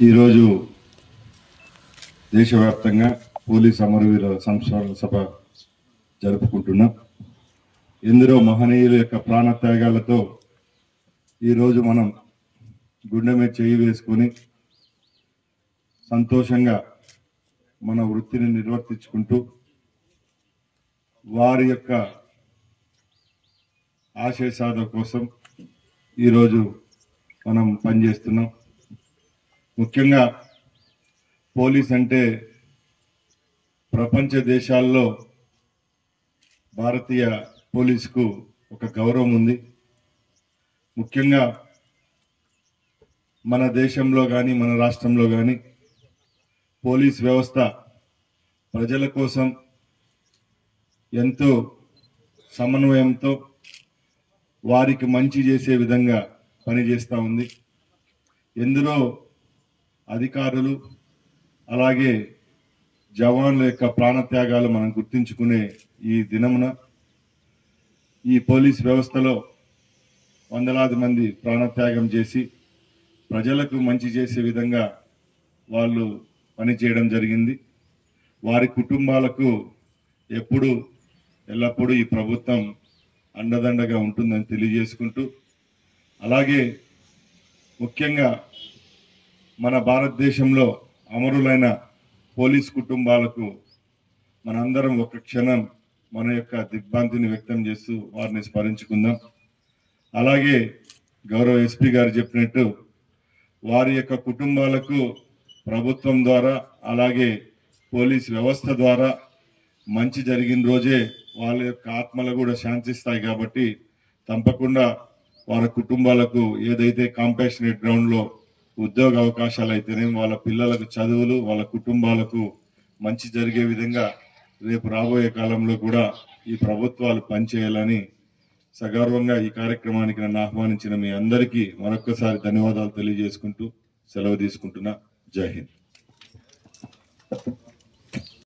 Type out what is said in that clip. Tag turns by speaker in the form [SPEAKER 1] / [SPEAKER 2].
[SPEAKER 1] ఈరోజు దేశవ్యాప్తంగా పోలీస్ అమరవీరుల సంస్మరణ సభ జరుపుకుంటున్నాం. ఎందరో మహనీయుల యొక్క ప్రాణత్యాగాలతో ఈరోజు మనం గుండె మీద చేయి వేసుకొని సంతోషంగా మన వృత్తిని నిర్వర్తించుకుంటూ వారి యొక్క ఆశయ సాధన కోసం ఈరోజు మనం పనిచేస్తున్నాం. ముఖ్యంగా పోలీస్ అంటే ప్రపంచ దేశాల్లో భారతీయ పోలీసుకు ఒక గౌరవం ఉంది. ముఖ్యంగా మన దేశంలో కానీ మన రాష్ట్రంలో కానీ పోలీస్ వ్యవస్థ ప్రజల కోసం ఎంతో సమన్వయంతో వారికి మంచి చేసే విధంగా పనిచేస్తూ ఉంది. ఎందరో అధికారులు అలాగే జవాన్ల యొక్క ప్రాణత్యాగాలు మనం గుర్తించుకునే ఈ దినమున ఈ పోలీస్ వ్యవస్థలో వందలాది మంది ప్రాణత్యాగం చేసి ప్రజలకు మంచి చేసే విధంగా వాళ్ళు పనిచేయడం జరిగింది. వారి కుటుంబాలకు ఎల్లప్పుడూ ఈ ప్రభుత్వం అండదండగా ఉంటుందని తెలియజేసుకుంటూ, అలాగే ముఖ్యంగా మన భారతదేశంలో అమరులైన పోలీస్ కుటుంబాలకు మనందరం ఒక క్షణం మన యొక్క దిగ్భ్రాంతిని వ్యక్తం చేస్తూ వారిని స్మరించుకుందాం. అలాగే గౌరవ ఎస్పీ గారు చెప్పినట్టు వారి యొక్క కుటుంబాలకు ప్రభుత్వం ద్వారా అలాగే పోలీస్ వ్యవస్థ ద్వారా మంచి జరిగిన రోజే వాళ్ళ యొక్క ఆత్మలు కూడా శాంతిస్తాయి. కాబట్టి తప్పకుండా వారి కుటుంబాలకు ఏదైతే కాంపాషనేట్ గ్రౌండ్లో ఉద్యోగ అవకాశాలు అయితేనే వాళ్ళ పిల్లలకు చదువులు వాళ్ళ కుటుంబాలకు మంచి జరిగే విధంగా రేపు రాబోయే కాలంలో కూడా ఈ ప్రభుత్వాలు పనిచేయాలని సగర్వంగా ఈ కార్యక్రమానికి నన్ను ఆహ్వానించిన మీ అందరికీ మరొక్కసారి ధన్యవాదాలు తెలియజేసుకుంటూ సెలవు తీసుకుంటున్నా. జై హింద్.